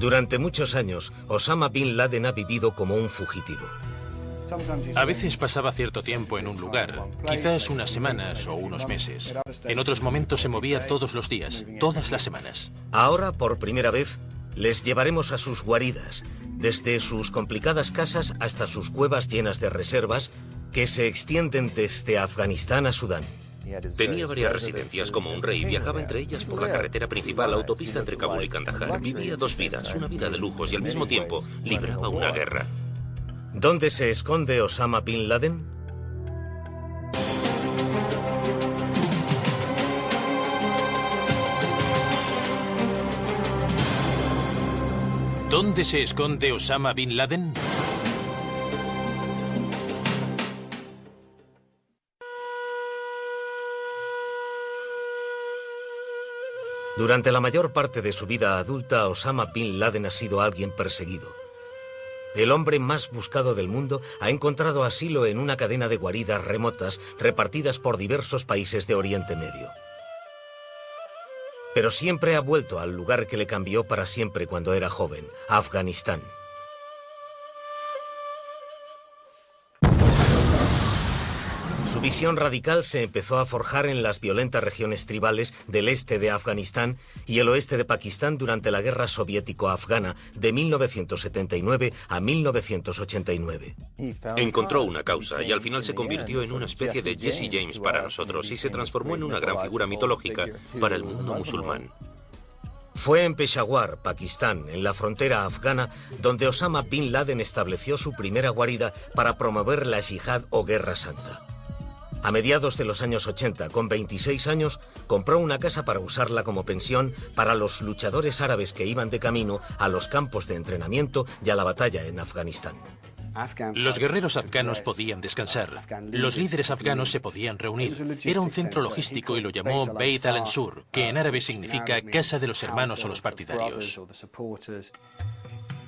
Durante muchos años, Osama Bin Laden ha vivido como un fugitivo. A veces pasaba cierto tiempo en un lugar, quizás unas semanas o unos meses. En otros momentos se movía todos los días, todas las semanas. Ahora, por primera vez, les llevaremos a sus guaridas, desde sus complicadas casas hasta sus cuevas llenas de reservas que se extienden desde Afganistán a Sudán. Tenía varias residencias como un rey, viajaba entre ellas por la carretera principal, la autopista entre Kabul y Kandahar. Vivía dos vidas, una vida de lujos y al mismo tiempo libraba una guerra. ¿Dónde se esconde Osama Bin Laden? ¿Dónde se esconde Osama Bin Laden? Durante la mayor parte de su vida adulta, Osama Bin Laden ha sido alguien perseguido. El hombre más buscado del mundo ha encontrado asilo en una cadena de guaridas remotas repartidas por diversos países de Oriente Medio. Pero siempre ha vuelto al lugar que le cambió para siempre cuando era joven, Afganistán. Su visión radical se empezó a forjar en las violentas regiones tribales del este de Afganistán y el oeste de Pakistán durante la Guerra Soviético-Afgana de 1979 a 1989. Encontró una causa y al final se convirtió en una especie de Jesse James para nosotros y se transformó en una gran figura mitológica para el mundo musulmán. Fue en Peshawar, Pakistán, en la frontera afgana, donde Osama Bin Laden estableció su primera guarida para promover la yihad o guerra santa. A mediados de los años 80, con 26 años, compró una casa para usarla como pensión para los luchadores árabes que iban de camino a los campos de entrenamiento y a la batalla en Afganistán. Los guerreros afganos podían descansar. Los líderes afganos se podían reunir. Era un centro logístico y lo llamó Beit al-Ansur, que en árabe significa Casa de los Hermanos o los Partidarios.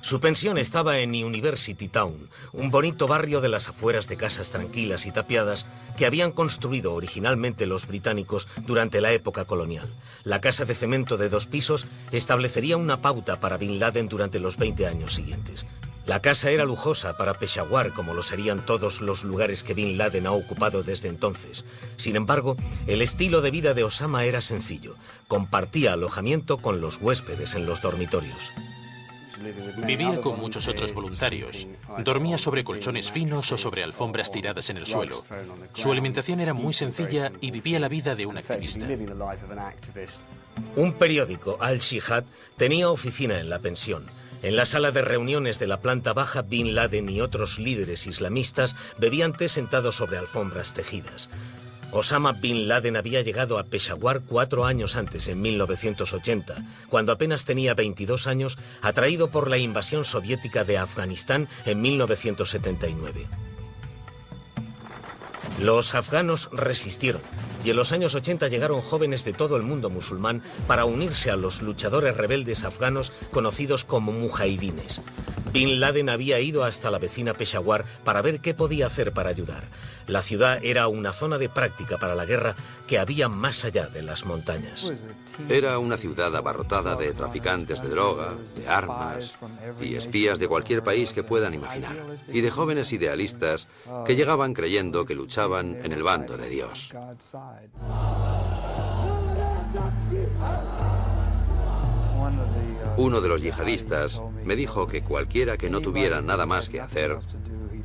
Su pensión estaba en University Town, un bonito barrio de las afueras de casas tranquilas y tapiadas que habían construido originalmente los británicos durante la época colonial. La casa de cemento de 2 pisos establecería una pauta para Bin Laden durante los 20 años siguientes. La casa era lujosa para Peshawar, como lo serían todos los lugares que Bin Laden ha ocupado desde entonces. Sin embargo, el estilo de vida de Osama era sencillo. Compartía alojamiento con los huéspedes en los dormitorios. Vivía con muchos otros voluntarios. Dormía sobre colchones finos o sobre alfombras tiradas en el suelo. Su alimentación era muy sencilla y vivía la vida de un activista. Un periódico, Al-Shihad, tenía oficina en la pensión. En la sala de reuniones de la planta baja, Bin Laden y otros líderes islamistas bebían té sentados sobre alfombras tejidas. Osama Bin Laden había llegado a Peshawar 4 años antes, en 1980, cuando apenas tenía 22 años, atraído por la invasión soviética de Afganistán en 1979. Los afganos resistieron y en los años 80 llegaron jóvenes de todo el mundo musulmán para unirse a los luchadores rebeldes afganos conocidos como mujahidines. Bin Laden había ido hasta la vecina Peshawar para ver qué podía hacer para ayudar. La ciudad era una zona de práctica para la guerra que había más allá de las montañas. Era una ciudad abarrotada de traficantes de droga, de armas y espías de cualquier país que puedan imaginar, y de jóvenes idealistas que llegaban creyendo que luchaban en el bando de Dios. Uno de los yihadistas me dijo que cualquiera que no tuviera nada más que hacer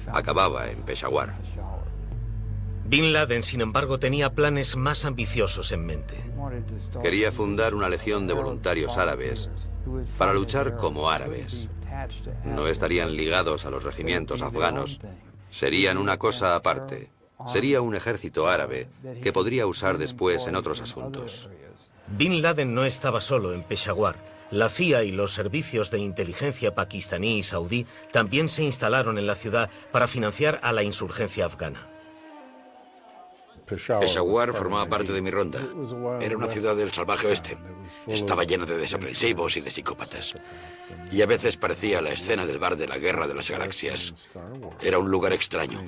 acababa en Peshawar. Bin Laden, sin embargo, tenía planes más ambiciosos en mente. Quería fundar una legión de voluntarios árabes para luchar como árabes. No estarían ligados a los regimientos afganos, serían una cosa aparte. Sería un ejército árabe que podría usar después en otros asuntos. Bin Laden no estaba solo en Peshawar. La CIA y los servicios de inteligencia pakistaní y saudí también se instalaron en la ciudad para financiar a la insurgencia afgana. Peshawar formaba parte de mi ronda. Era una ciudad del salvaje oeste. Estaba llena de desaprensivos y de psicópatas. Y a veces parecía la escena del bar de la Guerra de las Galaxias. Era un lugar extraño.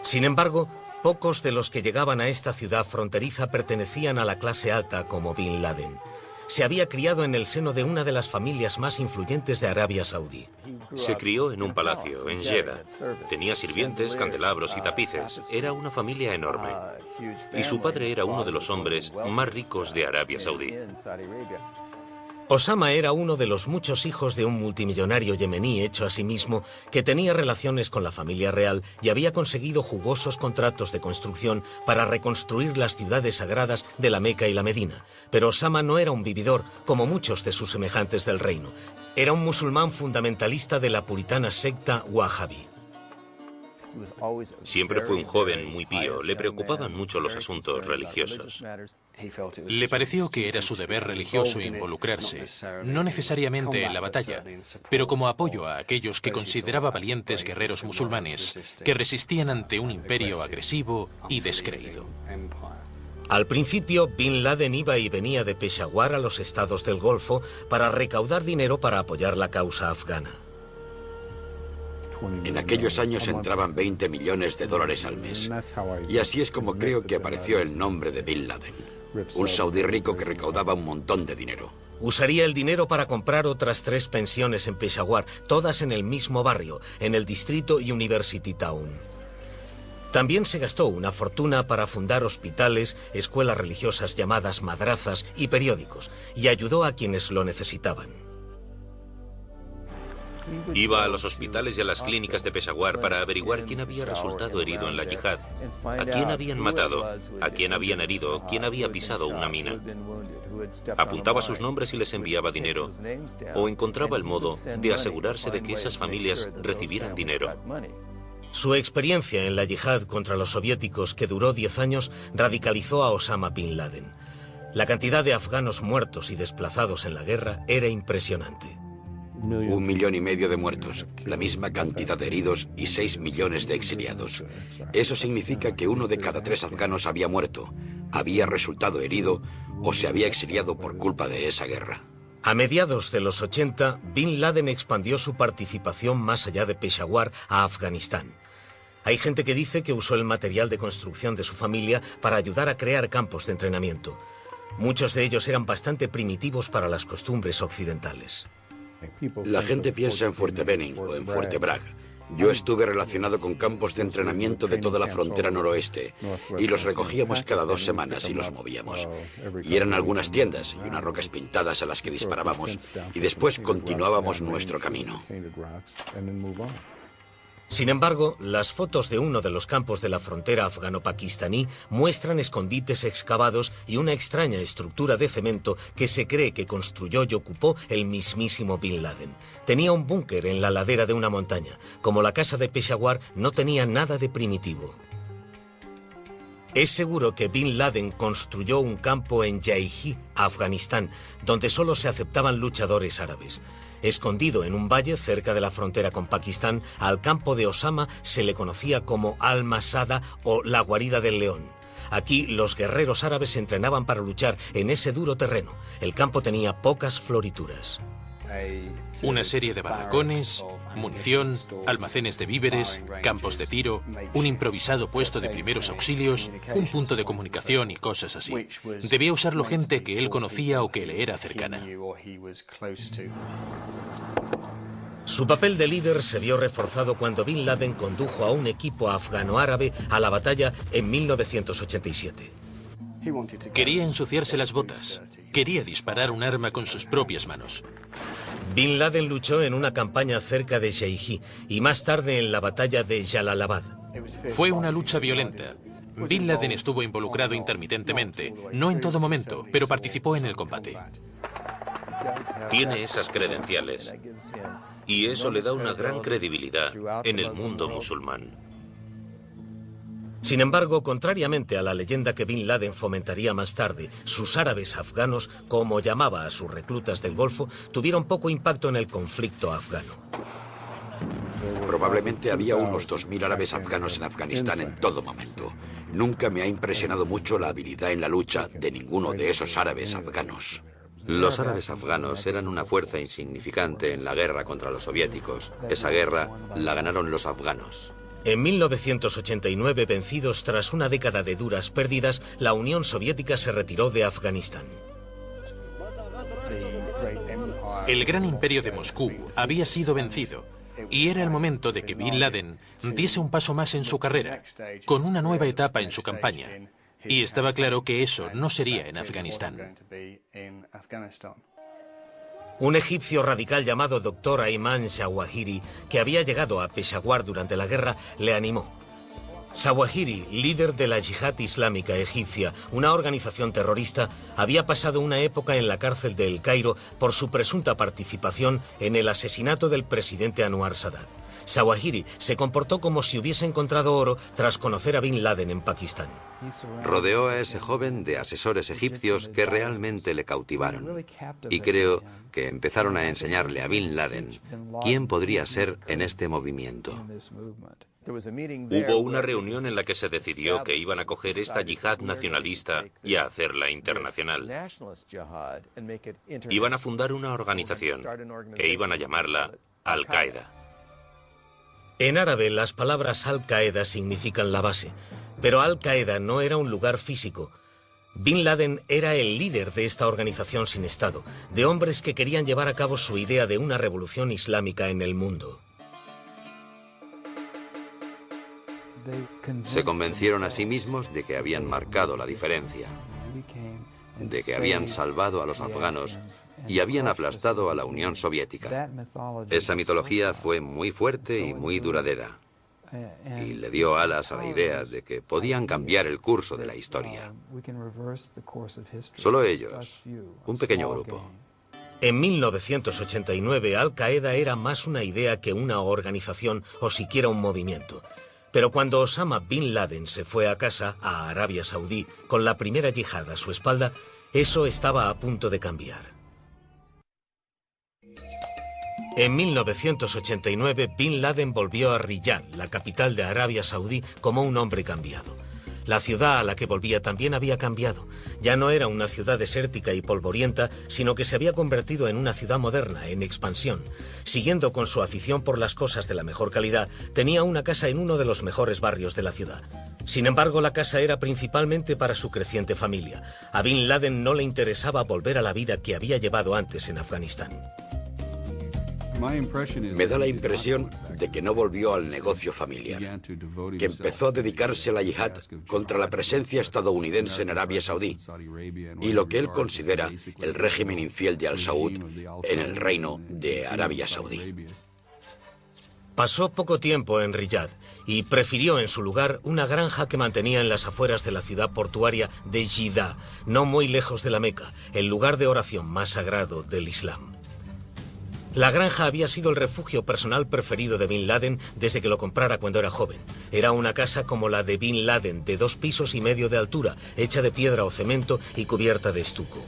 Sin embargo, pocos de los que llegaban a esta ciudad fronteriza pertenecían a la clase alta como Bin Laden. se había criado en el seno de una de las familias más influyentes de Arabia Saudí. Se crió en un palacio, en Jeddah. Tenía sirvientes, candelabros y tapices. Era una familia enorme. Y su padre era uno de los hombres más ricos de Arabia Saudí. Osama era uno de los muchos hijos de un multimillonario yemení hecho a sí mismo que tenía relaciones con la familia real y había conseguido jugosos contratos de construcción para reconstruir las ciudades sagradas de la Meca y la Medina. Pero Osama no era un vividor como muchos de sus semejantes del reino. Era un musulmán fundamentalista de la puritana secta Wahhabi. Siempre fue un joven muy pío. Le preocupaban mucho los asuntos religiosos. Le pareció que era su deber religioso involucrarse, no necesariamente en la batalla, pero como apoyo a aquellos que consideraba valientes guerreros musulmanes que resistían ante un imperio agresivo y descreído. Al principio, Bin Laden iba y venía de Peshawar a los estados del Golfo para recaudar dinero para apoyar la causa afgana. En aquellos años entraban 20 millones de dólares al mes. Y así es como creo que apareció el nombre de Bin Laden. Un saudí rico que recaudaba un montón de dinero. Usaría el dinero para comprar otras 3 pensiones en Peshawar, todas en el mismo barrio, en el distrito University Town. También se gastó una fortuna para fundar hospitales, escuelas religiosas llamadas madrazas y periódicos, y ayudó a quienes lo necesitaban. Iba a los hospitales y a las clínicas de Peshawar para averiguar quién había resultado herido en la yihad, a quién habían matado, a quién habían herido, quién había pisado una mina. Apuntaba sus nombres y les enviaba dinero, o encontraba el modo de asegurarse de que esas familias recibieran dinero. Su experiencia en la yihad contra los soviéticos, que duró 10 años, radicalizó a Osama Bin Laden. La cantidad de afganos muertos y desplazados en la guerra era impresionante. 1,5 millones de muertos, la misma cantidad de heridos y 6 millones de exiliados. Eso significa que 1 de cada 3 afganos había muerto, había resultado herido o se había exiliado por culpa de esa guerra. A mediados de los 80, Bin Laden expandió su participación más allá de Peshawar a Afganistán. Hay gente que dice que usó el material de construcción de su familia para ayudar a crear campos de entrenamiento. Muchos de ellos eran bastante primitivos para las costumbres occidentales. La gente piensa en Fuerte Benning o en Fuerte Bragg. Yo estuve relacionado con campos de entrenamiento de toda la frontera noroeste y los recogíamos cada 2 semanas y los movíamos. Y eran algunas tiendas y unas rocas pintadas a las que disparábamos y después continuábamos nuestro camino. Sin embargo, las fotos de uno de los campos de la frontera afgano-pakistaní muestran escondites excavados y una extraña estructura de cemento que se cree que construyó y ocupó el mismísimo Bin Laden. Tenía un búnker en la ladera de una montaña. Como la casa de Peshawar, no tenía nada de primitivo. Es seguro que Bin Laden construyó un campo en Jaiji, Afganistán, donde solo se aceptaban luchadores árabes. Escondido en un valle cerca de la frontera con Pakistán, al campo de Osama se le conocía como Al-Masada o la guarida del león. Aquí los guerreros árabes se entrenaban para luchar en ese duro terreno. El campo tenía pocas florituras. Una serie de barracones, munición, almacenes de víveres, campos de tiro, un improvisado puesto de primeros auxilios, un punto de comunicación y cosas así. Debía usarlo gente que él conocía o que le era cercana. Su papel de líder se vio reforzado cuando Bin Laden condujo a un equipo afgano-árabe a la batalla en 1987. Quería ensuciarse las botas. Quería disparar un arma con sus propias manos. Bin Laden luchó en una campaña cerca de Jaiji y más tarde en la batalla de Jalalabad. Fue una lucha violenta. Bin Laden estuvo involucrado intermitentemente, no en todo momento, pero participó en el combate. Tiene esas credenciales y eso le da una gran credibilidad en el mundo musulmán. Sin embargo, contrariamente a la leyenda que Bin Laden fomentaría más tarde, sus árabes afganos, como llamaba a sus reclutas del Golfo, tuvieron poco impacto en el conflicto afgano. Probablemente había unos 2.000 árabes afganos en Afganistán en todo momento. Nunca me ha impresionado mucho la habilidad en la lucha de ninguno de esos árabes afganos. Los árabes afganos eran una fuerza insignificante en la guerra contra los soviéticos. Esa guerra la ganaron los afganos. En 1989, vencidos tras una década de duras pérdidas, la Unión Soviética se retiró de Afganistán. El gran imperio de Moscú había sido vencido y era el momento de que Bin Laden diese un paso más en su carrera, con una nueva etapa en su campaña. Y estaba claro que eso no sería en Afganistán. Un egipcio radical llamado Dr. Ayman Zawahiri, que había llegado a Peshawar durante la guerra, le animó. Zawahiri, líder de la Yihad Islámica Egipcia, una organización terrorista, había pasado una época en la cárcel de El Cairo por su presunta participación en el asesinato del presidente Anwar Sadat. Zawahiri se comportó como si hubiese encontrado oro tras conocer a Bin Laden en Pakistán. Rodeó a ese joven de asesores egipcios que realmente le cautivaron. Y creo que empezaron a enseñarle a Bin Laden quién podría ser en este movimiento. Hubo una reunión en la que se decidió que iban a coger esta yihad nacionalista y a hacerla internacional. Iban a fundar una organización e iban a llamarla Al-Qaeda. En árabe, las palabras Al-Qaeda significan la base, pero Al-Qaeda no era un lugar físico. Bin Laden era el líder de esta organización sin Estado, de hombres que querían llevar a cabo su idea de una revolución islámica en el mundo. Se convencieron a sí mismos de que habían marcado la diferencia, de que habían salvado a los afganos y habían aplastado a la Unión Soviética. Esa mitología fue muy fuerte y muy duradera, y le dio alas a la idea de que podían cambiar el curso de la historia. Solo ellos, un pequeño grupo. En 1989, Al-Qaeda era más una idea que una organización o siquiera un movimiento. Pero cuando Osama Bin Laden se fue a casa, a Arabia Saudí, con la primera yihad a su espalda, eso estaba a punto de cambiar. En 1989, Bin Laden volvió a Riyadh, la capital de Arabia Saudí, como un hombre cambiado. La ciudad a la que volvía también había cambiado. Ya no era una ciudad desértica y polvorienta, sino que se había convertido en una ciudad moderna, en expansión. Siguiendo con su afición por las cosas de la mejor calidad, tenía una casa en uno de los mejores barrios de la ciudad. Sin embargo, la casa era principalmente para su creciente familia. A Bin Laden no le interesaba volver a la vida que había llevado antes en Afganistán. Me da la impresión de que no volvió al negocio familiar, que empezó a dedicarse a la yihad contra la presencia estadounidense en Arabia Saudí y lo que él considera el régimen infiel de Al-Saud en el reino de Arabia Saudí. Pasó poco tiempo en Riyadh y prefirió en su lugar una granja que mantenía en las afueras de la ciudad portuaria de Jeddah, no muy lejos de la Meca, el lugar de oración más sagrado del Islam. La granja había sido el refugio personal preferido de Bin Laden desde que lo comprara cuando era joven. Era una casa como la de Bin Laden, de 2,5 pisos de altura, hecha de piedra o cemento y cubierta de estuco.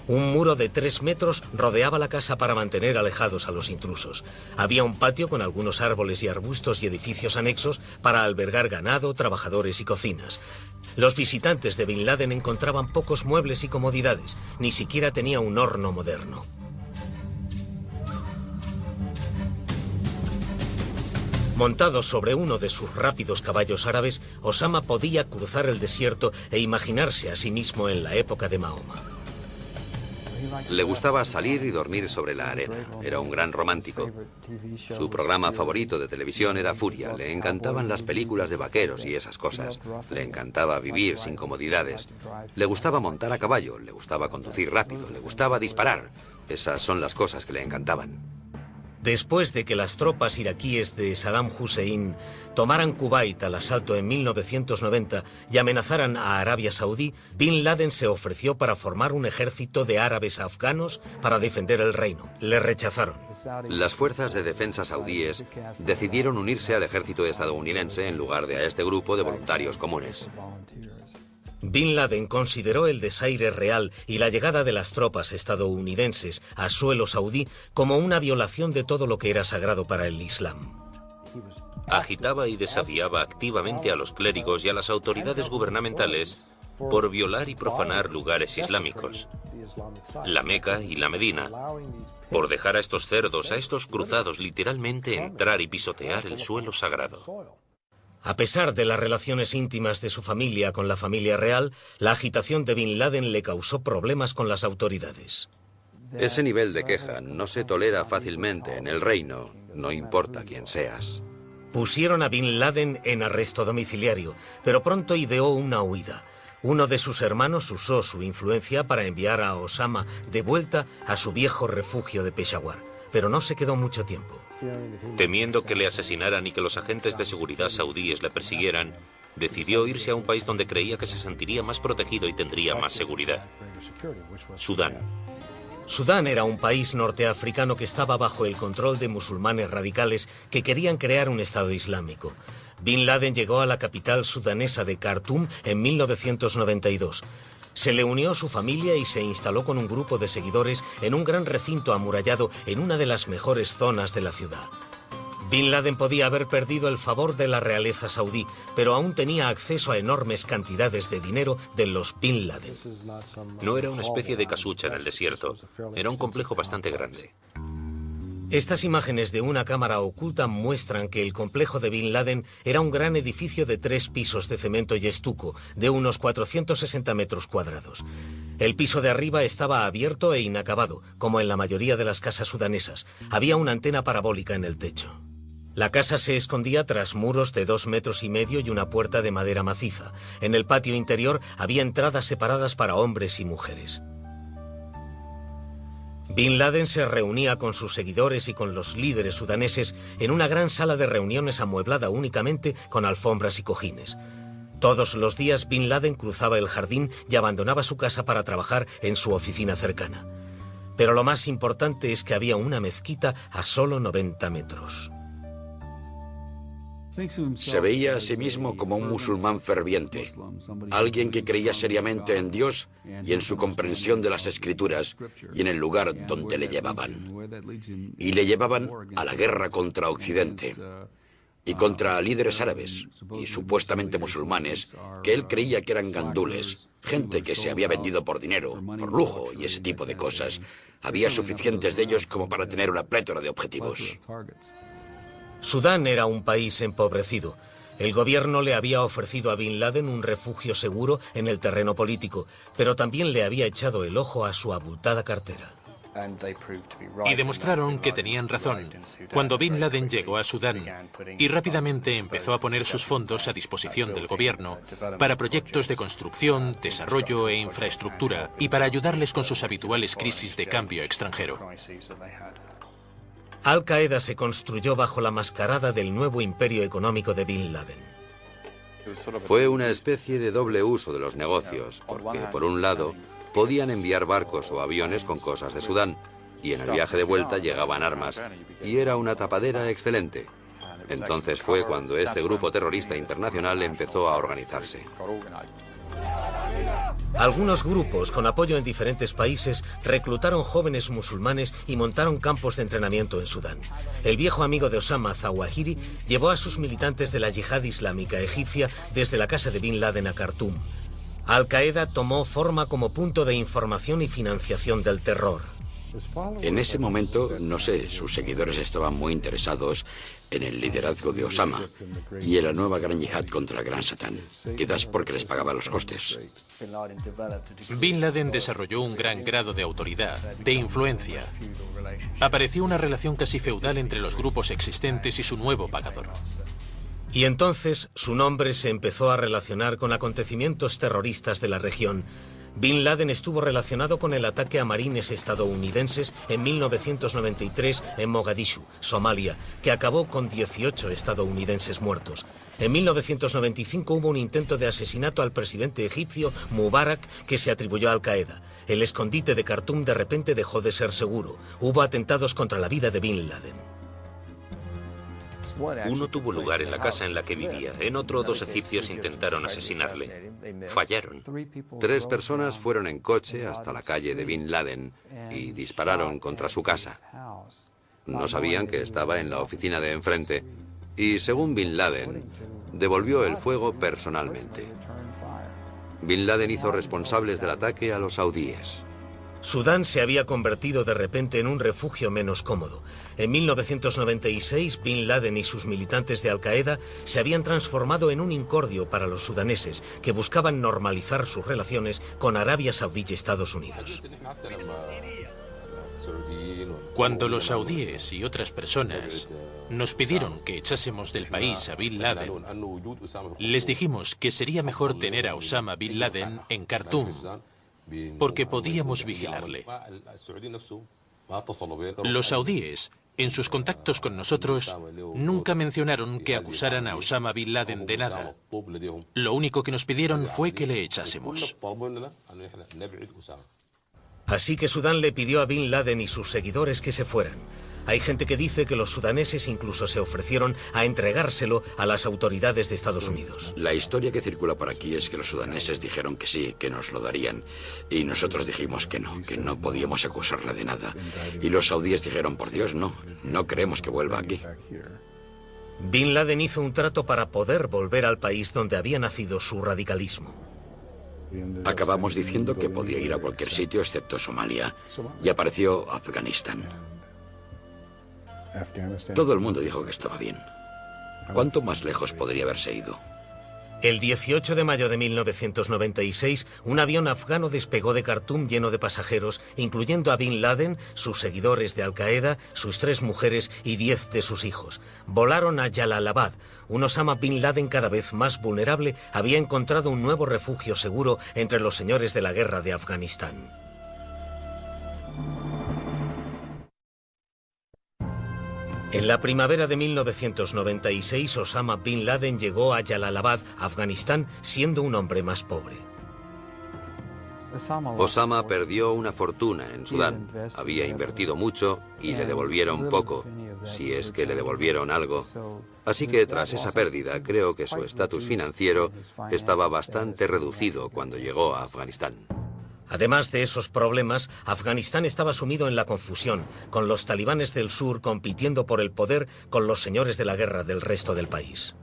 Un muro de 3 metros rodeaba la casa para mantener alejados a los intrusos. Había un patio con algunos árboles y arbustos y edificios anexos para albergar ganado, trabajadores y cocinas. Los visitantes de Bin Laden encontraban pocos muebles y comodidades, ni siquiera tenía un horno moderno. Montado sobre uno de sus rápidos caballos árabes, Osama podía cruzar el desierto e imaginarse a sí mismo en la época de Mahoma. Le gustaba salir y dormir sobre la arena. Era un gran romántico. Su programa favorito de televisión era Furia. Le encantaban las películas de vaqueros y esas cosas. Le encantaba vivir sin comodidades. Le gustaba montar a caballo, le gustaba conducir rápido, le gustaba disparar. Esas son las cosas que le encantaban. Después de que las tropas iraquíes de Saddam Hussein tomaran Kuwait al asalto en 1990 y amenazaran a Arabia Saudí, Bin Laden se ofreció para formar un ejército de árabes afganos para defender el reino. Le rechazaron. Las fuerzas de defensa saudíes decidieron unirse al ejército estadounidense en lugar de a este grupo de voluntarios comunes. Bin Laden consideró el desaire real y la llegada de las tropas estadounidenses a suelo saudí como una violación de todo lo que era sagrado para el Islam. Agitaba y desafiaba activamente a los clérigos y a las autoridades gubernamentales por violar y profanar lugares islámicos, la Meca y la Medina, por dejar a estos cerdos, a estos cruzados, literalmente entrar y pisotear el suelo sagrado. A pesar de las relaciones íntimas de su familia con la familia real, la agitación de Bin Laden le causó problemas con las autoridades. Ese nivel de queja no se tolera fácilmente en el reino, no importa quién seas. Pusieron a Bin Laden en arresto domiciliario, pero pronto ideó una huida. Uno de sus hermanos usó su influencia para enviar a Osama de vuelta a su viejo refugio de Peshawar, pero no se quedó mucho tiempo. Temiendo que le asesinaran y que los agentes de seguridad saudíes le persiguieran, decidió irse a un país donde creía que se sentiría más protegido y tendría más seguridad: Sudán. Sudán era un país norteafricano que estaba bajo el control de musulmanes radicales que querían crear un Estado islámico. Bin Laden llegó a la capital sudanesa de Khartoum en 1992. Se le unió a su familia y se instaló con un grupo de seguidores en un gran recinto amurallado en una de las mejores zonas de la ciudad. Bin Laden podía haber perdido el favor de la realeza saudí, pero aún tenía acceso a enormes cantidades de dinero de los Bin Laden. No era una especie de casucha en el desierto, era un complejo bastante grande. Estas imágenes de una cámara oculta muestran que el complejo de Bin Laden era un gran edificio de 3 pisos de cemento y estuco, de unos 460 metros cuadrados. El piso de arriba estaba abierto e inacabado, como en la mayoría de las casas sudanesas. Había una antena parabólica en el techo. La casa se escondía tras muros de 2,5 metros y una puerta de madera maciza. En el patio interior había entradas separadas para hombres y mujeres. Bin Laden se reunía con sus seguidores y con los líderes sudaneses en una gran sala de reuniones amueblada únicamente con alfombras y cojines. Todos los días Bin Laden cruzaba el jardín y abandonaba su casa para trabajar en su oficina cercana. Pero lo más importante es que había una mezquita a solo 90 metros. Se veía a sí mismo como un musulmán ferviente, alguien que creía seriamente en Dios y en su comprensión de las Escrituras y en el lugar donde le llevaban. Y le llevaban a la guerra contra Occidente y contra líderes árabes y supuestamente musulmanes que él creía que eran gandules, gente que se había vendido por dinero, por lujo y ese tipo de cosas. Había suficientes de ellos como para tener una plétora de objetivos. Sudán era un país empobrecido. El gobierno le había ofrecido a Bin Laden un refugio seguro en el terreno político, pero también le había echado el ojo a su abultada cartera. Y demostraron que tenían razón cuando Bin Laden llegó a Sudán y rápidamente empezó a poner sus fondos a disposición del gobierno para proyectos de construcción, desarrollo e infraestructura y para ayudarles con sus habituales crisis de cambio extranjero. Al-Qaeda se construyó bajo la mascarada del nuevo imperio económico de Bin Laden. Fue una especie de doble uso de los negocios, porque por un lado podían enviar barcos o aviones con cosas de Sudán, y en el viaje de vuelta llegaban armas, y era una tapadera excelente. Entonces fue cuando este grupo terrorista internacional empezó a organizarse. Algunos grupos, con apoyo en diferentes países, reclutaron jóvenes musulmanes y montaron campos de entrenamiento en Sudán. El viejo amigo de Osama, Zawahiri, llevó a sus militantes de la yihad islámica egipcia desde la casa de Bin Laden a Khartoum. Al-Qaeda tomó forma como punto de información y financiación del terror. En ese momento, no sé, sus seguidores estaban muy interesados en el liderazgo de Osama y en la nueva gran yihad contra el gran Satán, quizás porque les pagaba los costes. Bin Laden desarrolló un gran grado de autoridad, de influencia. Apareció una relación casi feudal entre los grupos existentes y su nuevo pagador. Y entonces su nombre se empezó a relacionar con acontecimientos terroristas de la región. Bin Laden estuvo relacionado con el ataque a marines estadounidenses en 1993 en Mogadishu, Somalia, que acabó con 18 estadounidenses muertos. En 1995 hubo un intento de asesinato al presidente egipcio Mubarak que se atribuyó a Al-Qaeda. El escondite de Khartoum de repente dejó de ser seguro. Hubo atentados contra la vida de Bin Laden. Uno tuvo lugar en la casa en la que vivía. En otro, 2 egipcios intentaron asesinarle. Fallaron. 3 personas fueron en coche hasta la calle de Bin Laden y dispararon contra su casa. No sabían que estaba en la oficina de enfrente y, según Bin Laden, devolvió el fuego personalmente. Bin Laden hizo responsables del ataque a los saudíes. Sudán se había convertido de repente en un refugio menos cómodo. En 1996, Bin Laden y sus militantes de Al-Qaeda se habían transformado en un incordio para los sudaneses que buscaban normalizar sus relaciones con Arabia Saudí y Estados Unidos. Cuando los saudíes y otras personas nos pidieron que echásemos del país a Bin Laden, les dijimos que sería mejor tener a Osama Bin Laden en Khartoum, porque podíamos vigilarle. Los saudíes, en sus contactos con nosotros, nunca mencionaron que acusaran a Osama Bin Laden de nada. Lo único que nos pidieron fue que le echásemos. Así que Sudán le pidió a Bin Laden y sus seguidores que se fueran. Hay gente que dice que los sudaneses incluso se ofrecieron a entregárselo a las autoridades de Estados Unidos. La historia que circula por aquí es que los sudaneses dijeron que sí, que nos lo darían. Y nosotros dijimos que no podíamos acusarle de nada. Y los saudíes dijeron, por Dios, no queremos que vuelva aquí. Bin Laden hizo un trato para poder volver al país donde había nacido su radicalismo. Acabamos diciendo que podía ir a cualquier sitio excepto Somalia. Y apareció Afganistán. Todo el mundo dijo que estaba bien. ¿Cuánto más lejos podría haberse ido? El 18 de mayo de 1996, un avión afgano despegó de Khartoum lleno de pasajeros, incluyendo a Bin Laden, sus seguidores de Al-Qaeda, sus 3 mujeres y 10 de sus hijos. Volaron a Jalalabad. Un Osama Bin Laden cada vez más vulnerable había encontrado un nuevo refugio seguro entre los señores de la guerra de Afganistán. En la primavera de 1996, Osama Bin Laden llegó a Jalalabad, Afganistán, siendo un hombre más pobre. Osama perdió una fortuna en Sudán. Había invertido mucho y le devolvieron poco, si es que le devolvieron algo. Así que tras esa pérdida, creo que su estatus financiero estaba bastante reducido cuando llegó a Afganistán. Además de esos problemas, Afganistán estaba sumido en la confusión, con los talibanes del sur compitiendo por el poder con los señores de la guerra del resto del país.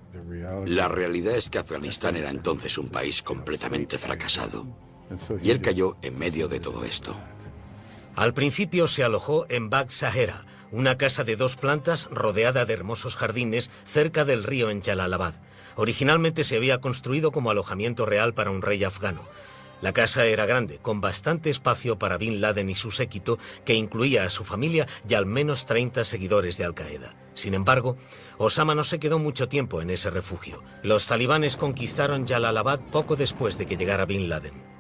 La realidad es que Afganistán era entonces un país completamente fracasado. Y él cayó en medio de todo esto. Al principio se alojó en Bagh Sahera, una casa de 2 plantas rodeada de hermosos jardines cerca del río en Jalalabad. Originalmente se había construido como alojamiento real para un rey afgano. La casa era grande, con bastante espacio para Bin Laden y su séquito, que incluía a su familia y al menos 30 seguidores de Al-Qaeda. Sin embargo, Osama no se quedó mucho tiempo en ese refugio. Los talibanes conquistaron Jalalabad poco después de que llegara Bin Laden.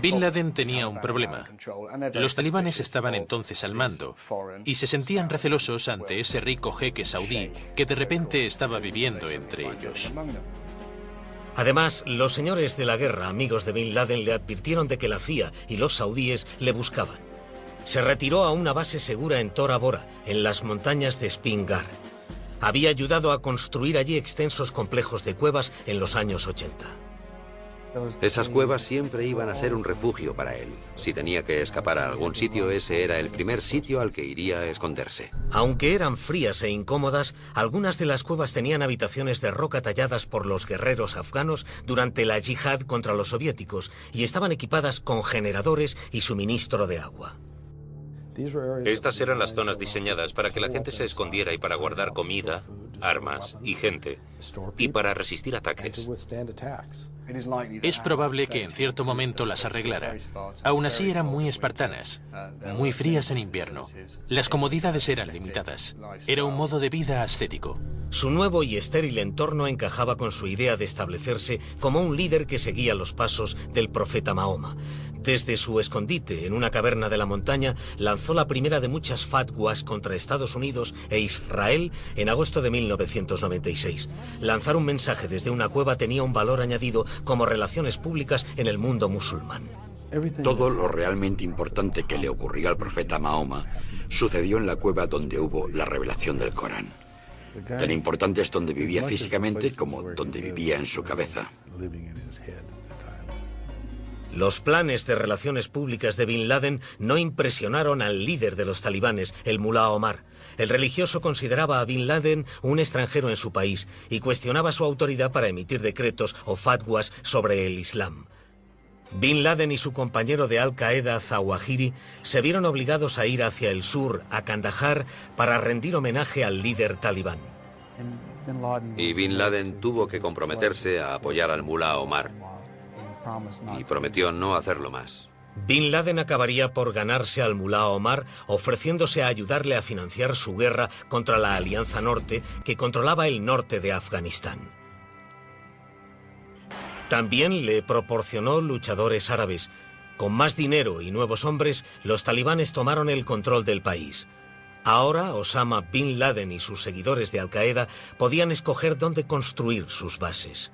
Bin Laden tenía un problema. Los talibanes estaban entonces al mando y se sentían recelosos ante ese rico jeque saudí que de repente estaba viviendo entre ellos. Además, los señores de la guerra, amigos de Bin Laden, le advirtieron de que la CIA y los saudíes le buscaban. Se retiró a una base segura en Tora Bora, en las montañas de Spin Gar. Había ayudado a construir allí extensos complejos de cuevas en los años 80. Esas cuevas siempre iban a ser un refugio para él. Si tenía que escapar a algún sitio, ese era el primer sitio al que iría a esconderse. Aunque eran frías e incómodas, algunas de las cuevas tenían habitaciones de roca talladas por los guerreros afganos durante la yihad contra los soviéticos y estaban equipadas con generadores y suministro de agua. Estas eran las zonas diseñadas para que la gente se escondiera y para guardar comida, armas y gente, y para resistir ataques. Es probable que en cierto momento las arreglara. Aún así eran muy espartanas, muy frías en invierno. Las comodidades eran limitadas. Era un modo de vida ascético. Su nuevo y estéril entorno encajaba con su idea de establecerse como un líder que seguía los pasos del profeta Mahoma. Desde su escondite en una caverna de la montaña, lanzó la primera de muchas fatwas contra Estados Unidos e Israel en agosto de 1996. Lanzar un mensaje desde una cueva tenía un valor añadido como relaciones públicas en el mundo musulmán. Todo lo realmente importante que le ocurrió al profeta Mahoma sucedió en la cueva donde hubo la revelación del Corán. Tan importante es donde vivía físicamente como donde vivía en su cabeza. Los planes de relaciones públicas de Bin Laden no impresionaron al líder de los talibanes, el mulá Omar. El religioso consideraba a Bin Laden un extranjero en su país y cuestionaba su autoridad para emitir decretos o fatwas sobre el Islam. Bin Laden y su compañero de Al-Qaeda, Zawahiri, se vieron obligados a ir hacia el sur, a Kandahar, para rendir homenaje al líder talibán. Y Bin Laden tuvo que comprometerse a apoyar al mulá Omar. y prometió no hacerlo más. Bin Laden acabaría por ganarse al mulá Omar, ofreciéndose a ayudarle a financiar su guerra contra la Alianza Norte, que controlaba el norte de Afganistán. También le proporcionó luchadores árabes. Con más dinero y nuevos hombres, los talibanes tomaron el control del país. Ahora, Osama Bin Laden y sus seguidores de Al-Qaeda podían escoger dónde construir sus bases.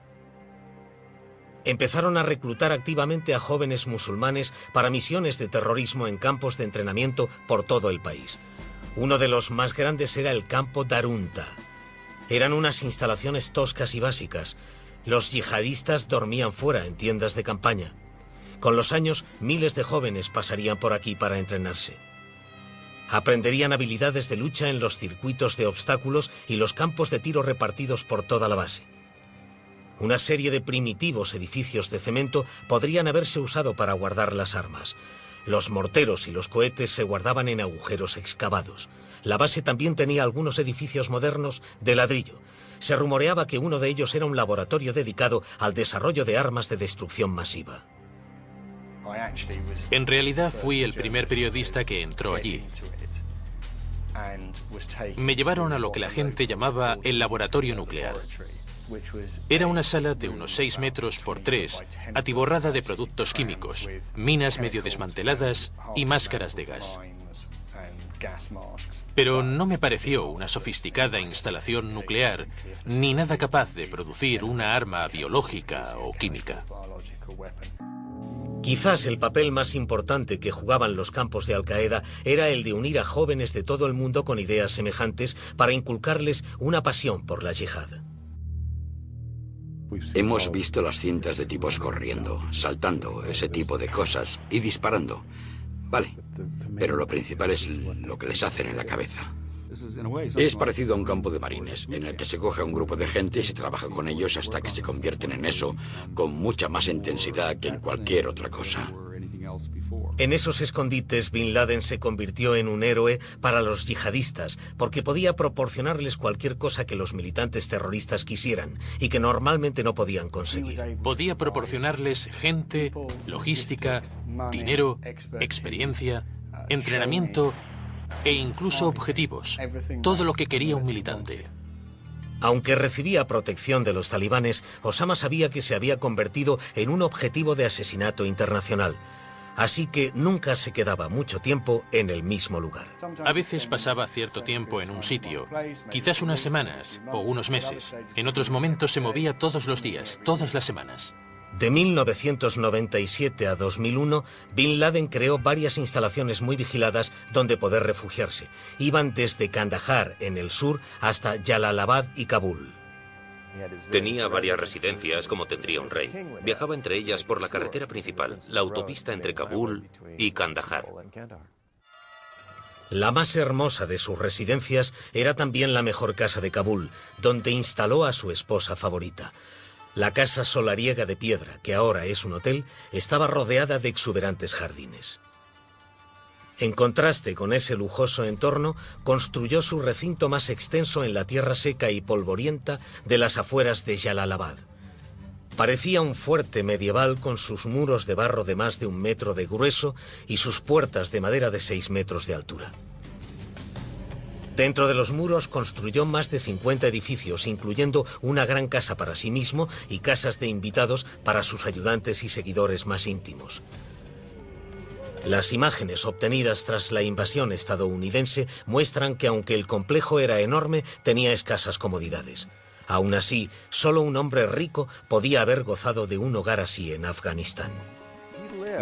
Empezaron a reclutar activamente a jóvenes musulmanes para misiones de terrorismo en campos de entrenamiento por todo el país. Uno de los más grandes era el campo Darunta. Eran unas instalaciones toscas y básicas. Los yihadistas dormían fuera en tiendas de campaña. Con los años, miles de jóvenes pasarían por aquí para entrenarse. Aprenderían habilidades de lucha en los circuitos de obstáculos y los campos de tiro repartidos por toda la base. Una serie de primitivos edificios de cemento podrían haberse usado para guardar las armas. Los morteros y los cohetes se guardaban en agujeros excavados. La base también tenía algunos edificios modernos de ladrillo. Se rumoreaba que uno de ellos era un laboratorio dedicado al desarrollo de armas de destrucción masiva. En realidad fui el primer periodista que entró allí. Me llevaron a lo que la gente llamaba el laboratorio nuclear. Era una sala de unos 6 metros por 3, atiborrada de productos químicos, minas medio desmanteladas y máscaras de gas. Pero no me pareció una sofisticada instalación nuclear, ni nada capaz de producir una arma biológica o química. Quizás el papel más importante que jugaban los campos de Al-Qaeda era el de unir a jóvenes de todo el mundo con ideas semejantes para inculcarles una pasión por la yihad. Hemos visto las cintas de tipos corriendo, saltando, ese tipo de cosas, y disparando. Vale, pero lo principal es lo que les hacen en la cabeza. Es parecido a un campo de marines, en el que se coge a un grupo de gente y se trabaja con ellos hasta que se convierten en eso, con mucha más intensidad que en cualquier otra cosa. En esos escondites, Bin Laden se convirtió en un héroe para los yihadistas, porque podía proporcionarles cualquier cosa que los militantes terroristas quisieran y que normalmente no podían conseguir. Podía proporcionarles gente, logística, dinero, experiencia, entrenamiento e incluso objetivos. Todo lo que quería un militante. Aunque recibía protección de los talibanes, Osama sabía que se había convertido en un objetivo de asesinato internacional. Así que nunca se quedaba mucho tiempo en el mismo lugar. A veces pasaba cierto tiempo en un sitio, quizás unas semanas o unos meses. En otros momentos se movía todos los días, todas las semanas. De 1997 a 2001, Bin Laden creó varias instalaciones muy vigiladas donde poder refugiarse. Iban desde Kandahar, en el sur, hasta Jalalabad y Kabul. Tenía varias residencias, como tendría un rey. Viajaba entre ellas por la carretera principal, la autopista entre Kabul y Kandahar. La más hermosa de sus residencias era también la mejor casa de Kabul, donde instaló a su esposa favorita. La casa solariega de piedra, que ahora es un hotel, estaba rodeada de exuberantes jardines. En contraste con ese lujoso entorno, construyó su recinto más extenso en la tierra seca y polvorienta de las afueras de Jalalabad. Parecía un fuerte medieval con sus muros de barro de más de 1 metro de grueso y sus puertas de madera de 6 metros de altura. Dentro de los muros construyó más de 50 edificios, incluyendo una gran casa para sí mismo y casas de invitados para sus ayudantes y seguidores más íntimos. Las imágenes obtenidas tras la invasión estadounidense muestran que aunque el complejo era enorme, tenía escasas comodidades. Aún así, solo un hombre rico podía haber gozado de un hogar así en Afganistán.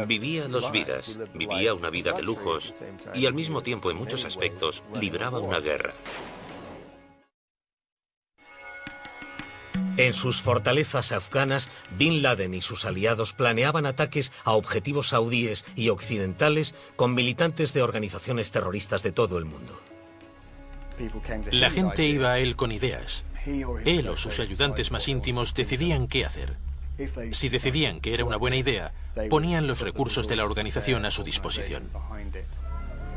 Vivía 2 vidas, vivía una vida de lujos y al mismo tiempo en muchos aspectos libraba una guerra. En sus fortalezas afganas, Bin Laden y sus aliados planeaban ataques a objetivos saudíes y occidentales con militantes de organizaciones terroristas de todo el mundo. La gente iba a él con ideas. Él o sus ayudantes más íntimos decidían qué hacer. Si decidían que era una buena idea, ponían los recursos de la organización a su disposición.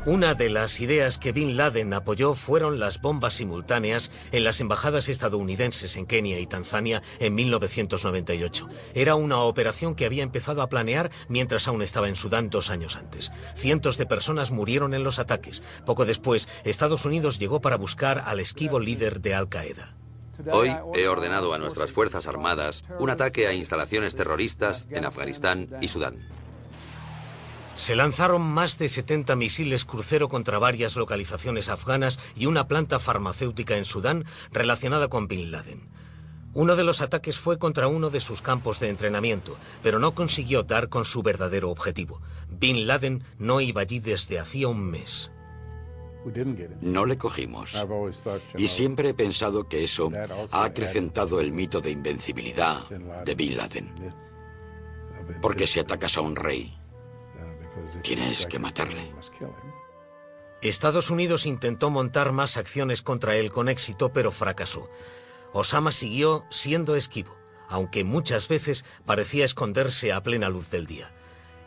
Una de las ideas que Bin Laden apoyó fueron las bombas simultáneas en las embajadas estadounidenses en Kenia y Tanzania en 1998. Era una operación que había empezado a planear mientras aún estaba en Sudán 2 años antes. Cientos de personas murieron en los ataques. Poco después, Estados Unidos llegó para buscar al esquivo líder de Al-Qaeda. Hoy he ordenado a nuestras Fuerzas Armadas un ataque a instalaciones terroristas en Afganistán y Sudán. Se lanzaron más de 70 misiles crucero contra varias localizaciones afganas y una planta farmacéutica en Sudán relacionada con Bin Laden. Uno de los ataques fue contra uno de sus campos de entrenamiento, pero no consiguió dar con su verdadero objetivo. Bin Laden no iba allí desde hacía un mes. No le cogimos. Y siempre he pensado que eso ha acrecentado el mito de invencibilidad de Bin Laden. Porque si atacas a un rey, tienes que matarle. Estados Unidos intentó montar más acciones contra él con éxito, pero fracasó. Osama siguió siendo esquivo, aunque muchas veces parecía esconderse a plena luz del día.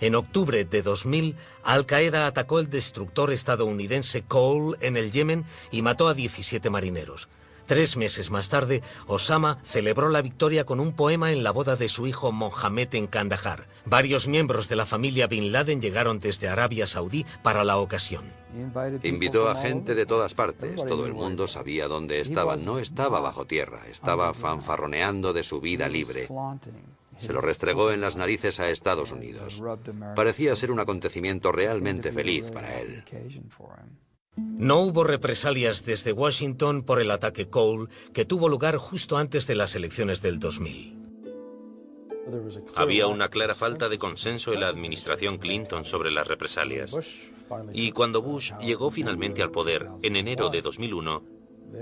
En octubre de 2000, Al-Qaeda atacó el destructor estadounidense Cole en el Yemen y mató a 17 marineros. 3 meses más tarde, Osama celebró la victoria con un poema en la boda de su hijo Mohammed en Kandahar. Varios miembros de la familia Bin Laden llegaron desde Arabia Saudí para la ocasión. Invitó a gente de todas partes. Todo el mundo sabía dónde estaba. No estaba bajo tierra. Estaba fanfarroneando de su vida libre. Se lo restregó en las narices a Estados Unidos. Parecía ser un acontecimiento realmente feliz para él. No hubo represalias desde Washington por el ataque Cole, que tuvo lugar justo antes de las elecciones del 2000. Había una clara falta de consenso en la administración Clinton sobre las represalias. Y cuando Bush llegó finalmente al poder en enero de 2001,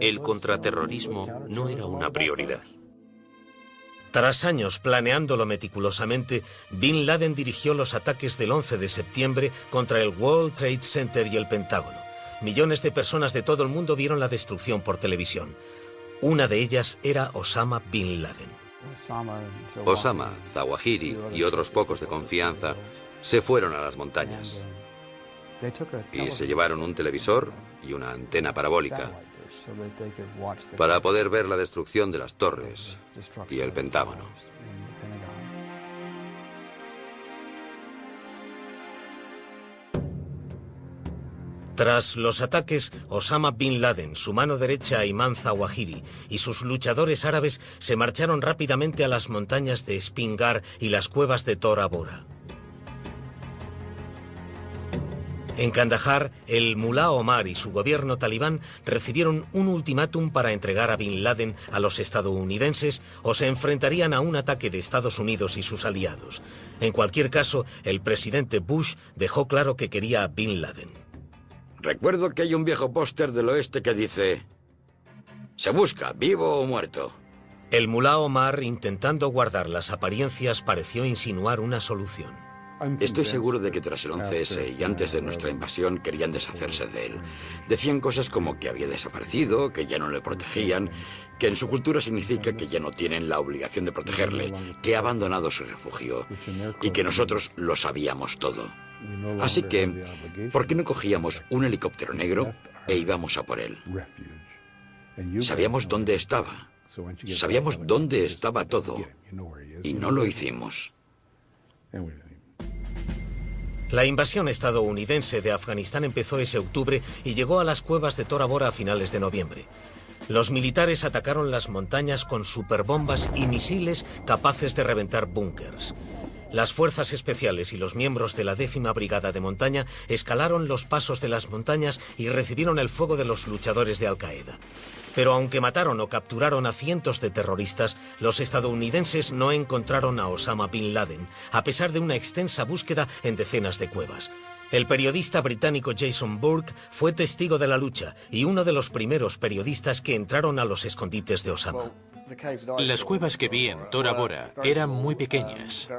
el contraterrorismo no era una prioridad. Tras años planeándolo meticulosamente, Bin Laden dirigió los ataques del 11 de septiembre contra el World Trade Center y el Pentágono. Millones de personas de todo el mundo vieron la destrucción por televisión. Una de ellas era Osama Bin Laden. Osama, Zawahiri y otros pocos de confianza se fueron a las montañas y se llevaron un televisor y una antena parabólica para poder ver la destrucción de las torres y el Pentágono. Tras los ataques, Osama Bin Laden, su mano derecha Ayman Zawahiri y sus luchadores árabes se marcharon rápidamente a las montañas de Spingar y las cuevas de Tora Bora. En Kandahar, el mulá Omar y su gobierno talibán recibieron un ultimátum para entregar a Bin Laden a los estadounidenses o se enfrentarían a un ataque de Estados Unidos y sus aliados. En cualquier caso, el presidente Bush dejó claro que quería a Bin Laden. Recuerdo que hay un viejo póster del oeste que dice: se busca, vivo o muerto. El mulá Omar, intentando guardar las apariencias, pareció insinuar una solución. Estoy seguro de que tras el 11S y antes de nuestra invasión querían deshacerse de él. Decían cosas como que había desaparecido, que ya no le protegían, que en su cultura significa que ya no tienen la obligación de protegerle, que ha abandonado su refugio y que nosotros lo sabíamos todo. Así que, ¿por qué no cogíamos un helicóptero negro e íbamos a por él? Sabíamos dónde estaba. Sabíamos dónde estaba todo. Y no lo hicimos. La invasión estadounidense de Afganistán empezó ese octubre y llegó a las cuevas de Tora Bora a finales de noviembre. Los militares atacaron las montañas con superbombas y misiles capaces de reventar búnkers. Las fuerzas especiales y los miembros de la 10ª Brigada de Montaña escalaron los pasos de las montañas y recibieron el fuego de los luchadores de Al-Qaeda. Pero aunque mataron o capturaron a cientos de terroristas, los estadounidenses no encontraron a Osama Bin Laden, a pesar de una extensa búsqueda en decenas de cuevas. El periodista británico Jason Burke fue testigo de la lucha y uno de los primeros periodistas que entraron a los escondites de Osama. Las cuevas que vi en Tora Bora eran muy pequeñas,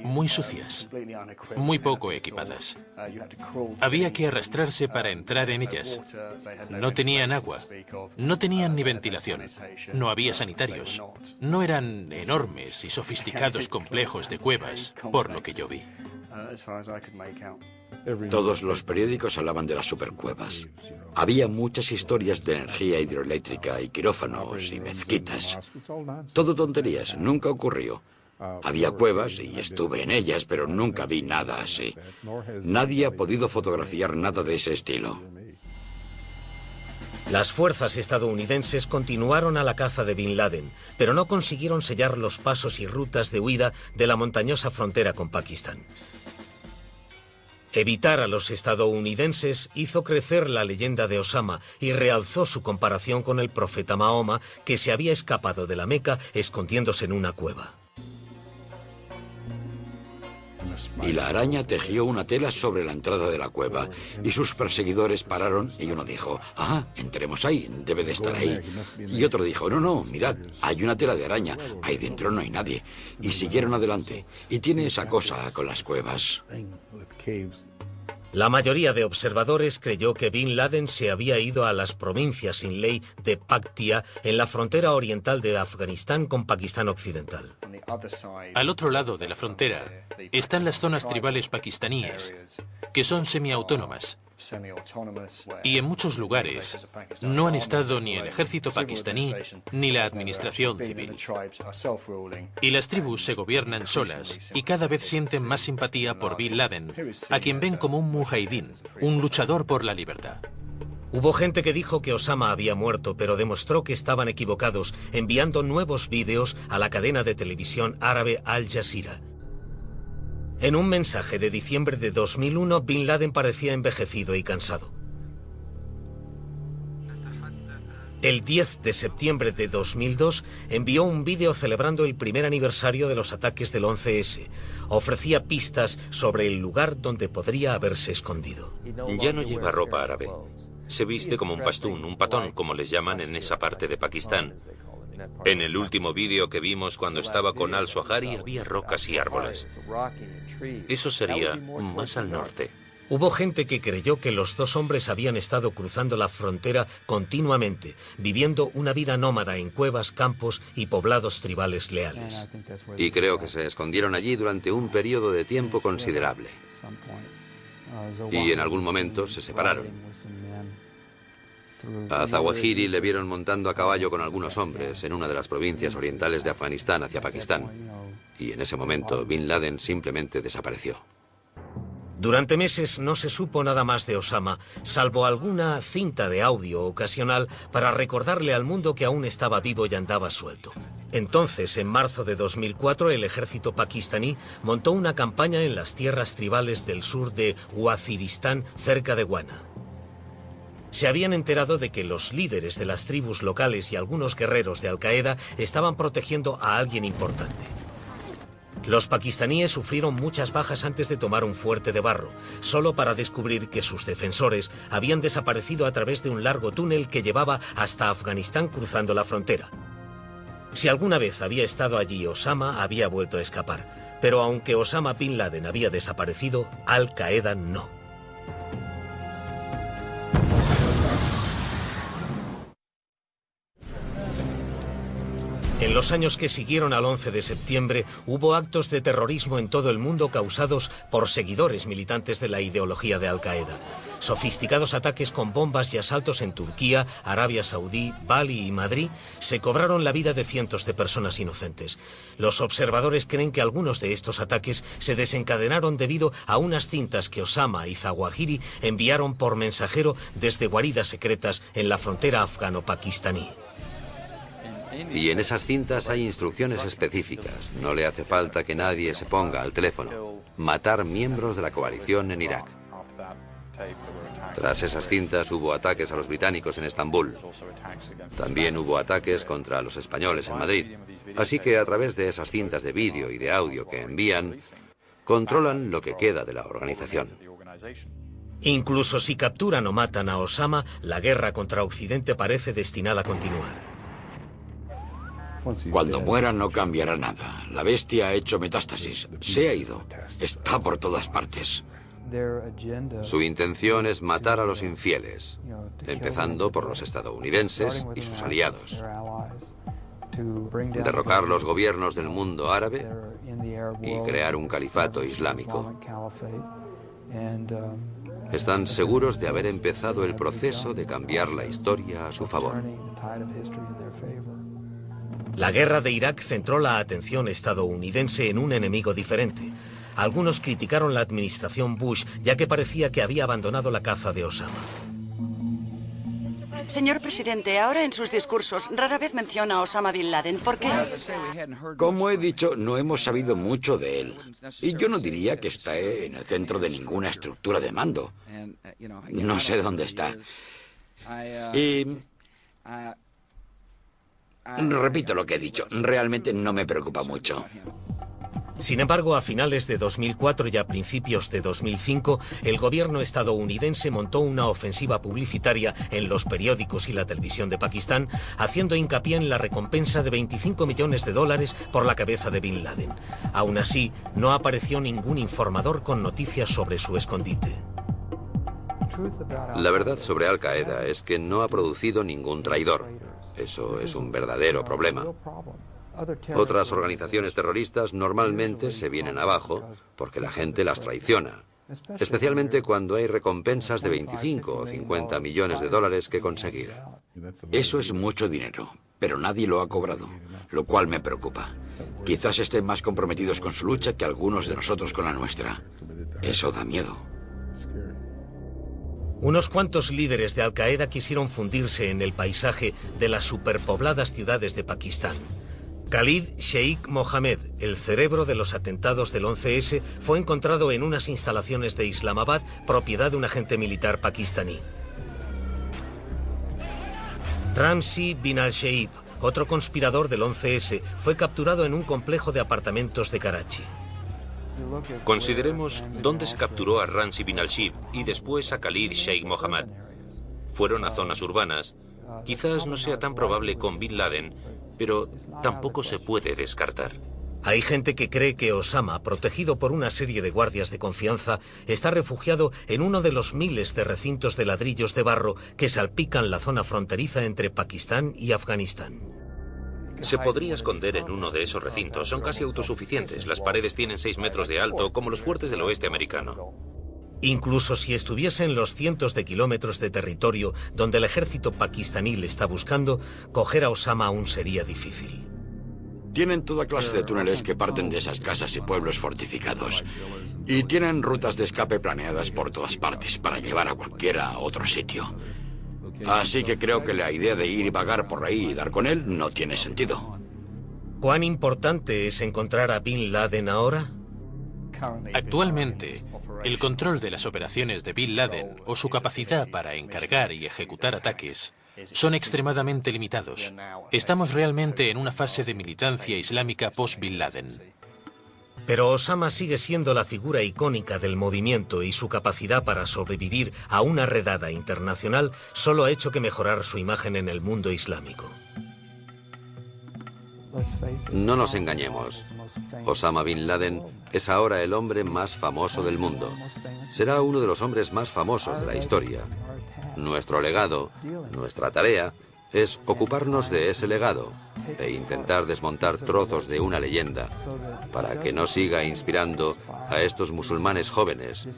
muy sucias, muy poco equipadas. Había que arrastrarse para entrar en ellas. No tenían agua, no tenían ni ventilación, no había sanitarios. No eran enormes y sofisticados complejos de cuevas, por lo que yo vi. Todos los periódicos hablaban de las supercuevas. Había muchas historias de energía hidroeléctrica y quirófanos y mezquitas. Todo tonterías, nunca ocurrió. Había cuevas y estuve en ellas, pero nunca vi nada así. Nadie ha podido fotografiar nada de ese estilo. Las fuerzas estadounidenses continuaron a la caza de Bin Laden, pero no consiguieron sellar los pasos y rutas de huida de la montañosa frontera con Pakistán. Evitar a los estadounidenses hizo crecer la leyenda de Osama y realzó su comparación con el profeta Mahoma, que se había escapado de la Meca escondiéndose en una cueva. Y la araña tejió una tela sobre la entrada de la cueva, y sus perseguidores pararon y uno dijo, ah, entremos ahí, debe de estar ahí. Y otro dijo, no, mirad, hay una tela de araña, ahí dentro no hay nadie. Y siguieron adelante, y tiene esa cosa con las cuevas. La mayoría de observadores creyó que Bin Laden se había ido a las provincias sin ley de Paktia, en la frontera oriental de Afganistán con Pakistán occidental. Al otro lado de la frontera están las zonas tribales pakistaníes, que son semiautónomas. Y en muchos lugares no han estado ni el ejército pakistaní ni la administración civil. Y las tribus se gobiernan solas y cada vez sienten más simpatía por Bin Laden, a quien ven como un mujahidín, un luchador por la libertad. Hubo gente que dijo que Osama había muerto, pero demostró que estaban equivocados, enviando nuevos vídeos a la cadena de televisión árabe Al Jazeera. En un mensaje de diciembre de 2001, Bin Laden parecía envejecido y cansado. El 10 de septiembre de 2002 envió un vídeo celebrando el primer aniversario de los ataques del 11S. Ofrecía pistas sobre el lugar donde podría haberse escondido. Ya no lleva ropa árabe. Se viste como un pastún, un patón, como les llaman en esa parte de Pakistán. En el último vídeo que vimos cuando estaba con Al-Zawahiri había rocas y árboles. Eso sería más al norte. Hubo gente que creyó que los dos hombres habían estado cruzando la frontera continuamente, viviendo una vida nómada en cuevas, campos y poblados tribales leales. Y creo que se escondieron allí durante un periodo de tiempo considerable. Y en algún momento se separaron. A Zawahiri le vieron montando a caballo con algunos hombres en una de las provincias orientales de Afganistán hacia Pakistán. Y en ese momento Bin Laden simplemente desapareció. Durante meses no se supo nada más de Osama, salvo alguna cinta de audio ocasional para recordarle al mundo que aún estaba vivo y andaba suelto. Entonces, en marzo de 2004, el ejército pakistaní montó una campaña en las tierras tribales del sur de Waziristán, cerca de Wana. Se habían enterado de que los líderes de las tribus locales y algunos guerreros de Al-Qaeda estaban protegiendo a alguien importante. Los pakistaníes sufrieron muchas bajas antes de tomar un fuerte de barro, solo para descubrir que sus defensores habían desaparecido a través de un largo túnel que llevaba hasta Afganistán cruzando la frontera. Si alguna vez había estado allí Osama, había vuelto a escapar. Pero aunque Osama Bin Laden había desaparecido, Al-Qaeda no. En los años que siguieron al 11 de septiembre, hubo actos de terrorismo en todo el mundo causados por seguidores militantes de la ideología de Al-Qaeda. Sofisticados ataques con bombas y asaltos en Turquía, Arabia Saudí, Bali y Madrid se cobraron la vida de cientos de personas inocentes. Los observadores creen que algunos de estos ataques se desencadenaron debido a unas cintas que Osama y Zawahiri enviaron por mensajero desde guaridas secretas en la frontera afgano-pakistaní. Y en esas cintas hay instrucciones específicas. No le hace falta que nadie se ponga al teléfono. Matar miembros de la coalición en Irak. Tras esas cintas hubo ataques a los británicos en Estambul. También hubo ataques contra los españoles en Madrid. Así que a través de esas cintas de vídeo y de audio que envían, controlan lo que queda de la organización. Incluso si capturan o matan a Osama, la guerra contra Occidente parece destinada a continuar. Cuando muera no cambiará nada. La bestia ha hecho metástasis. Se ha ido. Está por todas partes. Su intención es matar a los infieles, empezando por los estadounidenses y sus aliados. Derrocar los gobiernos del mundo árabe y crear un califato islámico. Están seguros de haber empezado el proceso de cambiar la historia a su favor. La guerra de Irak centró la atención estadounidense en un enemigo diferente. Algunos criticaron la administración Bush, ya que parecía que había abandonado la caza de Osama. Señor presidente, ahora en sus discursos rara vez menciona a Osama Bin Laden. ¿Por qué? Como he dicho, no hemos sabido mucho de él. Y yo no diría que está en el centro de ninguna estructura de mando. No sé dónde está. Y repito lo que he dicho. Realmente no me preocupa mucho. Sin embargo, a finales de 2004 y a principios de 2005, el gobierno estadounidense montó una ofensiva publicitaria en los periódicos y la televisión de Pakistán, haciendo hincapié en la recompensa de $25 millones por la cabeza de Bin Laden. Aún así, no apareció ningún informador con noticias sobre su escondite. La verdad sobre Al Qaeda es que no ha producido ningún traidor. Eso es un verdadero problema. Otras organizaciones terroristas normalmente se vienen abajo porque la gente las traiciona, especialmente cuando hay recompensas de 25 o 50 millones de dólares que conseguir. Eso es mucho dinero, pero nadie lo ha cobrado, lo cual me preocupa. Quizás estén más comprometidos con su lucha que algunos de nosotros con la nuestra. Eso da miedo. Unos cuantos líderes de Al Qaeda quisieron fundirse en el paisaje de las superpobladas ciudades de Pakistán. Khalid Sheikh Mohammed, el cerebro de los atentados del 11S, fue encontrado en unas instalaciones de Islamabad, propiedad de un agente militar pakistaní. Ramzi bin al-Sheikh, otro conspirador del 11S, fue capturado en un complejo de apartamentos de Karachi. Consideremos dónde se capturó a Ramzi bin al-Sheikh y después a Khalid Sheikh Mohammed. Fueron a zonas urbanas. Quizás no sea tan probable con Bin Laden, pero tampoco se puede descartar. Hay gente que cree que Osama, protegido por una serie de guardias de confianza, está refugiado en uno de los miles de recintos de ladrillos de barro que salpican la zona fronteriza entre Pakistán y Afganistán. Se podría esconder en uno de esos recintos. Son casi autosuficientes. Las paredes tienen 6 metros de alto, como los fuertes del oeste americano. Incluso si estuviese en los cientos de kilómetros de territorio donde el ejército pakistaní le está buscando, coger a Osama aún sería difícil. Tienen toda clase de túneles que parten de esas casas y pueblos fortificados. Y tienen rutas de escape planeadas por todas partes para llevar a cualquiera a otro sitio. Así que creo que la idea de ir y vagar por ahí y dar con él no tiene sentido. ¿Cuán importante es encontrar a Bin Laden ahora? Actualmente, el control de las operaciones de Bin Laden o su capacidad para encargar y ejecutar ataques son extremadamente limitados. Estamos realmente en una fase de militancia islámica post-Bin Laden. Pero Osama sigue siendo la figura icónica del movimiento y su capacidad para sobrevivir a una redada internacional solo ha hecho que mejorar su imagen en el mundo islámico. No nos engañemos. Osama Bin Laden es ahora el hombre más famoso del mundo. Será uno de los hombres más famosos de la historia. Nuestro legado, nuestra tarea, es ocuparnos de ese legado e intentar desmontar trozos de una leyenda para que no siga inspirando a estos musulmanes jóvenes,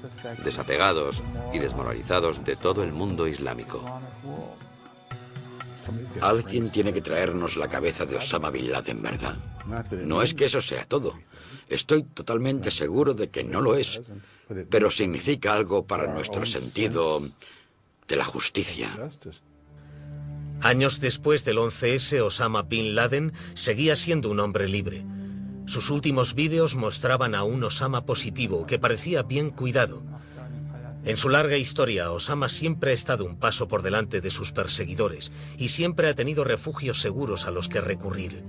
desapegados y desmoralizados de todo el mundo islámico. Alguien tiene que traernos la cabeza de Osama Bin Laden, ¿verdad? No es que eso sea todo. Estoy totalmente seguro de que no lo es. Pero significa algo para nuestro sentido de la justicia. Años después del 11S, Osama Bin Laden seguía siendo un hombre libre. Sus últimos vídeos mostraban a un Osama positivo que parecía bien cuidado. En su larga historia, Osama siempre ha estado un paso por delante de sus perseguidores y siempre ha tenido refugios seguros a los que recurrir.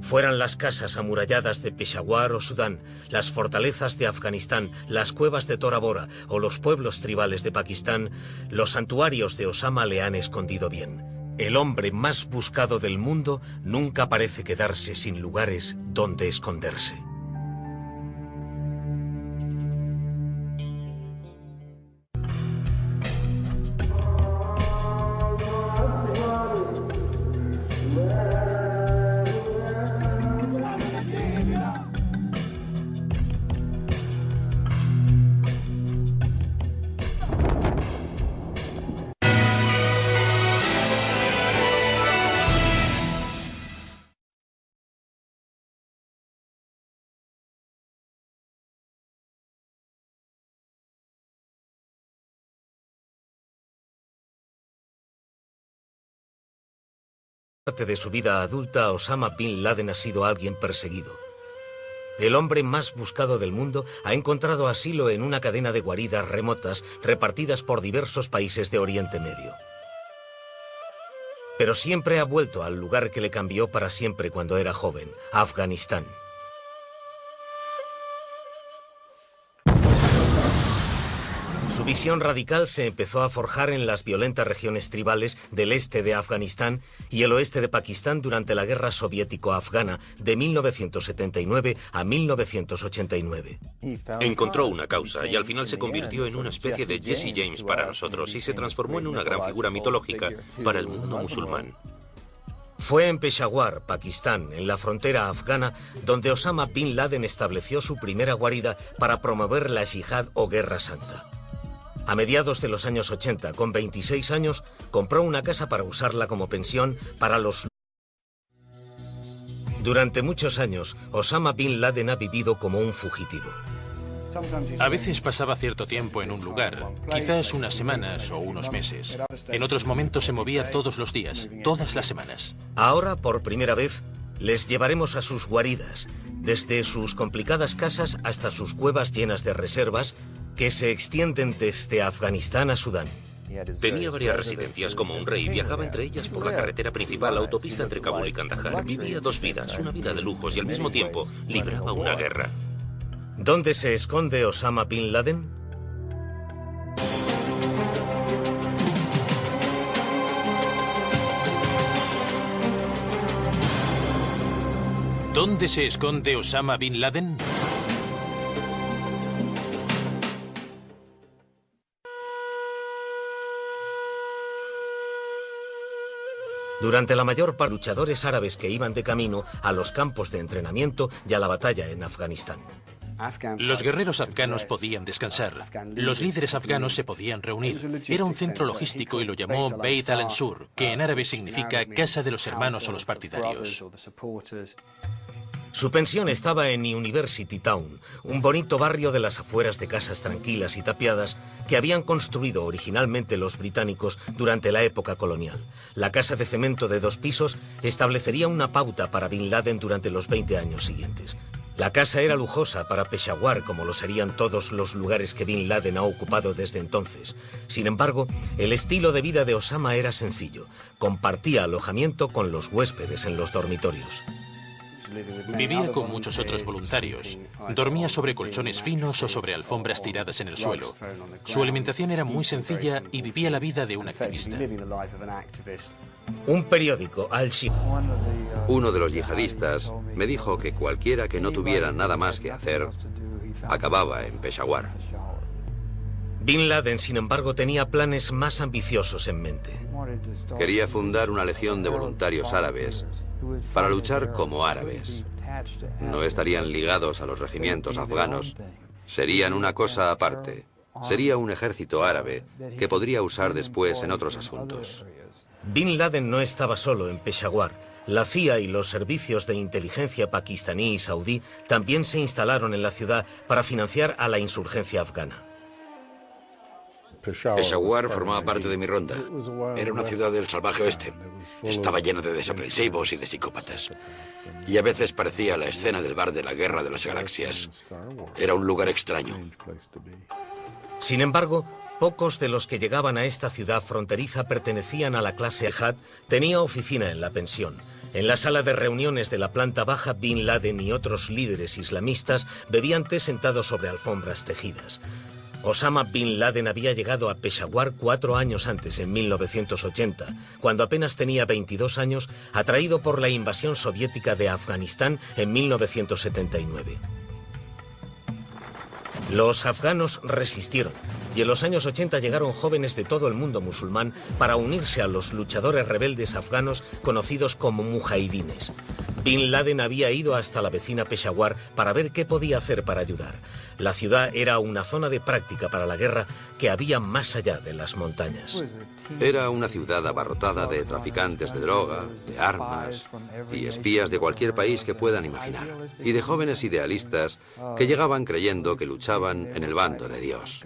Fueran las casas amuralladas de Peshawar o Sudán, las fortalezas de Afganistán, las cuevas de Tora Bora o los pueblos tribales de Pakistán, los santuarios de Osama le han escondido bien. El hombre más buscado del mundo nunca parece quedarse sin lugares donde esconderse. Parte de su vida adulta, Osama Bin Laden ha sido alguien perseguido. El hombre más buscado del mundo ha encontrado asilo en una cadena de guaridas remotas repartidas por diversos países de Oriente Medio. Pero siempre ha vuelto al lugar que le cambió para siempre cuando era joven, Afganistán. Su visión radical se empezó a forjar en las violentas regiones tribales del este de Afganistán y el oeste de Pakistán durante la Guerra Soviético-Afgana de 1979 a 1989. Encontró una causa y al final se convirtió en una especie de Jesse James para nosotros y se transformó en una gran figura mitológica para el mundo musulmán. Fue en Peshawar, Pakistán, en la frontera afgana, donde Osama Bin Laden estableció su primera guarida para promover la yihad o Guerra Santa. A mediados de los años 80, con 26 años, compró una casa para usarla como pensión para los... Durante muchos años, Osama Bin Laden ha vivido como un fugitivo. A veces pasaba cierto tiempo en un lugar, quizás unas semanas o unos meses. En otros momentos se movía todos los días, todas las semanas. Ahora, por primera vez, les llevaremos a sus guaridas, desde sus complicadas casas hasta sus cuevas llenas de reservas que se extienden desde Afganistán a Sudán. Tenía varias residencias como un rey, viajaba entre ellas por la carretera principal, la autopista entre Kabul y Kandahar. Vivía dos vidas, una vida de lujos y al mismo tiempo libraba una guerra. ¿Dónde se esconde Osama Bin Laden? ¿Dónde se esconde Osama Bin Laden? Durante la mayor parte de luchadores árabes que iban de camino a los campos de entrenamiento y a la batalla en Afganistán. Los guerreros afganos podían descansar. Los líderes afganos se podían reunir. Era un centro logístico y lo llamó Beit al-Ansur, que en árabe significa casa de los hermanos o los partidarios. Su pensión estaba en University Town, un bonito barrio de las afueras de casas tranquilas y tapiadas que habían construido originalmente los británicos durante la época colonial. La casa de cemento de 2 pisos establecería una pauta para Bin Laden durante los 20 años siguientes. La casa era lujosa para Peshawar, como lo serían todos los lugares que Bin Laden ha ocupado desde entonces. Sin embargo, el estilo de vida de Osama era sencillo. Compartía alojamiento con los huéspedes en los dormitorios. Vivía con muchos otros voluntarios. Dormía sobre colchones finos o sobre alfombras tiradas en el suelo. Su alimentación era muy sencilla y vivía la vida de un activista. Un periódico, Al-Shibab. Uno de los yihadistas me dijo que cualquiera que no tuviera nada más que hacer acababa en Peshawar. Bin Laden, sin embargo, tenía planes más ambiciosos en mente. Quería fundar una legión de voluntarios árabes para luchar como árabes. No estarían ligados a los regimientos afganos. Serían una cosa aparte. Sería un ejército árabe que podría usar después en otros asuntos. Bin Laden no estaba solo en Peshawar. La CIA y los servicios de inteligencia pakistaní y saudí también se instalaron en la ciudad para financiar a la insurgencia afgana. Peshawar formaba parte de mi ronda. Era una ciudad del salvaje oeste. Estaba llena de desaprensivos y de psicópatas. Y a veces parecía la escena del bar de la Guerra de las Galaxias. Era un lugar extraño. Sin embargo, pocos de los que llegaban a esta ciudad fronteriza pertenecían a la clase Jihad. Tenía oficina en la pensión. En la sala de reuniones de la planta baja, Bin Laden y otros líderes islamistas bebían té sentados sobre alfombras tejidas. Osama Bin Laden había llegado a Peshawar 4 años antes, en 1980, cuando apenas tenía 22 años, atraído por la invasión soviética de Afganistán en 1979. Los afganos resistieron, y en los años 80 llegaron jóvenes de todo el mundo musulmán para unirse a los luchadores rebeldes afganos conocidos como mujahidines. Bin Laden había ido hasta la vecina Peshawar para ver qué podía hacer para ayudar. La ciudad era una zona de práctica para la guerra que había más allá de las montañas. Era una ciudad abarrotada de traficantes de droga, de armas y espías de cualquier país que puedan imaginar. Y de jóvenes idealistas que llegaban creyendo que luchaban en el bando de Dios.